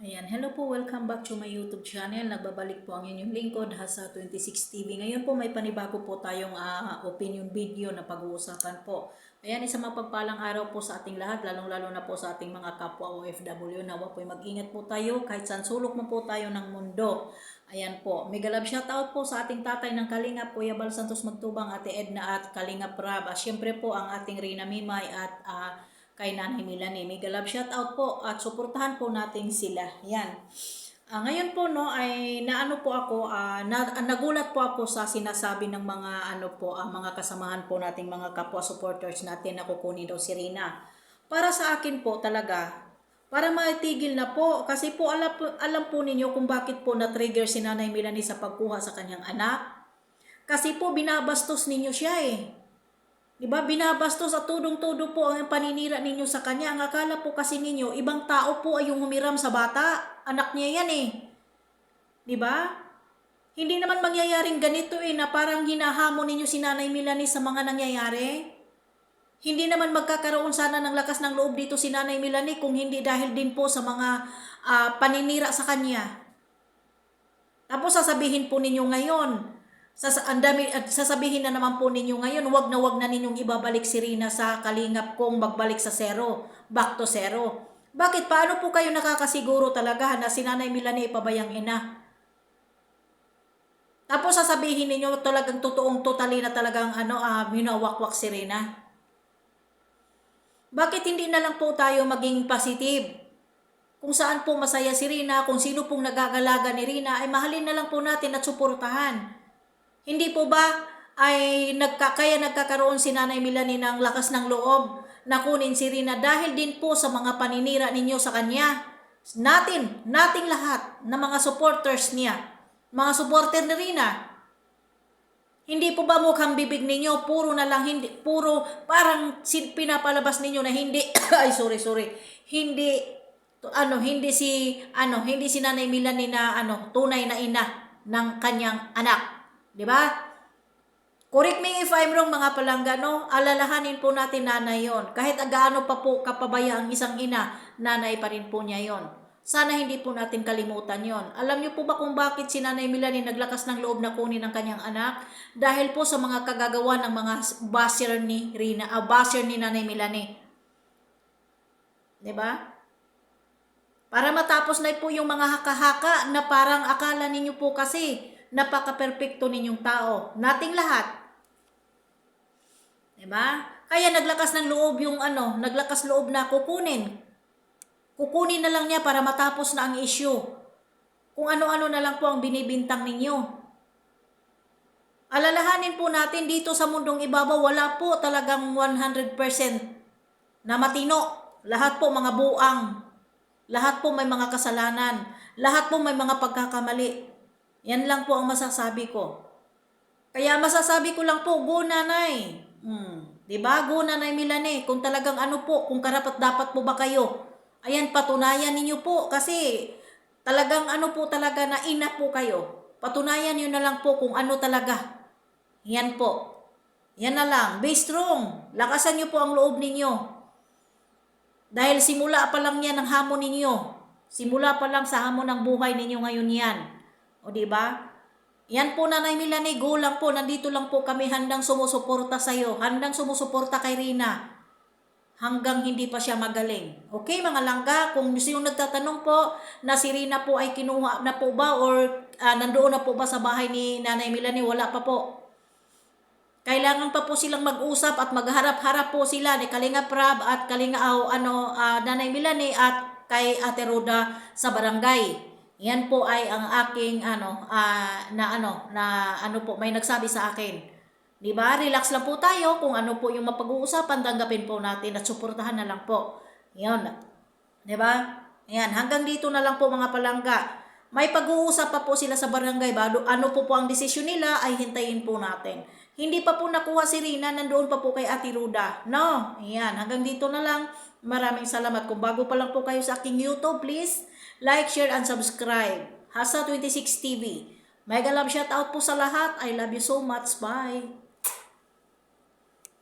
Ayan, hello po, welcome back to my YouTube channel. Nagbabalik po ang inyong lingkod, Hasa 26 TV. Ngayon po may panibago po tayong opinion video na pag-uusapan po. Ayan, isang mapagpalang araw po sa ating lahat, lalong-lalo na po sa ating mga kapwa OFW. Nawa po mag-ingat po tayo kahit saan sulok mo po tayo ng mundo. Ayan po, mega love shoutout po sa ating tatay ng Kalingap, Kuya Bal Santos Magtubang, Ate Edna at Kalingap Rab. Siyempre po ang ating Rina Mimay at kay Nanay Milani. Mega love shoutout po at suportahan po natin sila. Yan. Ngayon po no ay naano po ako, nagulat po ako sa sinasabi ng mga mga kasamahan po nating mga kapwa supporters natin na kukunin daw si Rina. Para sa akin po talaga, para maitigil na po kasi po alam po ninyo kung bakit po na-trigger si Nanay Milani sa pagkuha sa kanyang anak. Kasi po binabastos ninyo siya eh. Diba? Binabastos at tudong-tudo po ang paninira ninyo sa kanya. Ang akala po kasi ninyo, ibang tao po ay yung humiram sa bata. Anak niya yan eh. Diba? Hindi naman mangyayaring ganito eh, na parang hinahamon ninyo si Nanay Milani sa mga nangyayari. Hindi naman magkakaroon sana ng lakas ng loob dito si Nanay Milani kung hindi dahil din po sa mga paninira sa kanya. Tapos sasabihin po ninyo ngayon, sasabihin na naman po ninyo ngayon, wag na ninyong ibabalik si Rina sa Kalingap kung magbalik sa zero, back to zero. Bakit? Paano po kayo nakakasiguro talaga na si Nanay Milani ipabayang ina? Tapos sasabihin ninyo talagang totally na talagang minawakwak si Rina. Bakit hindi na lang po tayo maging positive? Kung saan po masaya si Rina, kung sino pong nagagalaga ni Rina, ay mahalin na lang po natin at suportahan. Hindi po ba ay kaya nagkakaroon si Nanay Milani ng lakas ng loob na kunin si Rina dahil din po sa mga paninira ninyo sa kanya? Nating lahat na mga supporters niya, mga supporter ni Rina. Hindi po ba mukhang bibig ninyo puro na lang puro parang pinapalabas ninyo na hindi ay sorry. Hindi si Nanay Milani na tunay na ina ng kanyang anak. Diba? Correct me if I'm wrong mga palangga, no? Alalahanin po natin nanay yon. Kahit agaano pa po kapabaya ang isang ina, nanay pa rin po niya yon. Sana hindi po natin kalimutan yon. Alam niyo po ba kung bakit si Nanay Milani naglakas ng loob na kunin ang kanyang anak? Dahil po sa mga kagagawa ng mga basher ni Rina, basher ni Nanay Milani. Diba? Para matapos na po yung mga haka-haka na parang akala ninyo po kasi napaka-perfecto ninyong tao. Nating lahat. Diba? Kaya naglakas ng loob naglakas loob na kukunin. Kukunin na lang niya para matapos na ang issue. Kung ano-ano na lang po ang binibintang ninyo. Alalahanin po natin dito sa mundong ibabaw, wala po talagang 100% na matino. Lahat po mga buang. Lahat po may mga kasalanan. Lahat po may mga pagkakamali. Yan lang po ang masasabi ko. Kaya masasabi ko lang po, go nanay. Diba? Go Nanay Milani. Kung talagang kung karapat dapat po ba kayo. Ayan, patunayan ninyo po. Kasi talagang talaga na ina po kayo. Patunayan nyo na lang po kung ano talaga. Yan po. Yan na lang. Be strong. Lakasan nyo po ang loob ninyo. Dahil simula pa lang yan ang hamon ninyo. Simula pa lang sa hamon ng buhay ninyo ngayon yan. O diba? Yan po Nanay Milani, go lang po. Nandito lang po kami handang sumusuporta sa iyo. Handang sumusuporta kay Rina. Hanggang hindi pa siya magaling. Okay mga langga, kung yung nagtatanong po na si Rina po ay kinuha na po ba or nandoon na po ba sa bahay ni Nanay Milani, wala pa po. Kailangan pa po silang mag-usap at magharap-harap po sila ni Kalingap Rab at Nanay Milani at kay Ate Roda sa barangay. Yan po ay ang aking may nagsabi sa akin. 'Di ba? Relax lang po tayo kung ano po yung mapag-uusapan, tanggapin po natin at suportahan na lang po. 'Yon. 'Di ba? Ayan, hanggang dito na lang po mga palangga. May pag-uusap pa po sila sa barangay ba? Ano po ang desisyon nila ay hintayin po natin. Hindi pa po nakuha si Rina, nandoon pa po kay Ate Ruda. No, ayan, hanggang dito na lang. Maraming salamat. Kung bago pa lang po kayo sa aking YouTube, please like, share, and subscribe. Hasa 26 TV. Mega love shout out po sa lahat. I love you so much. Bye.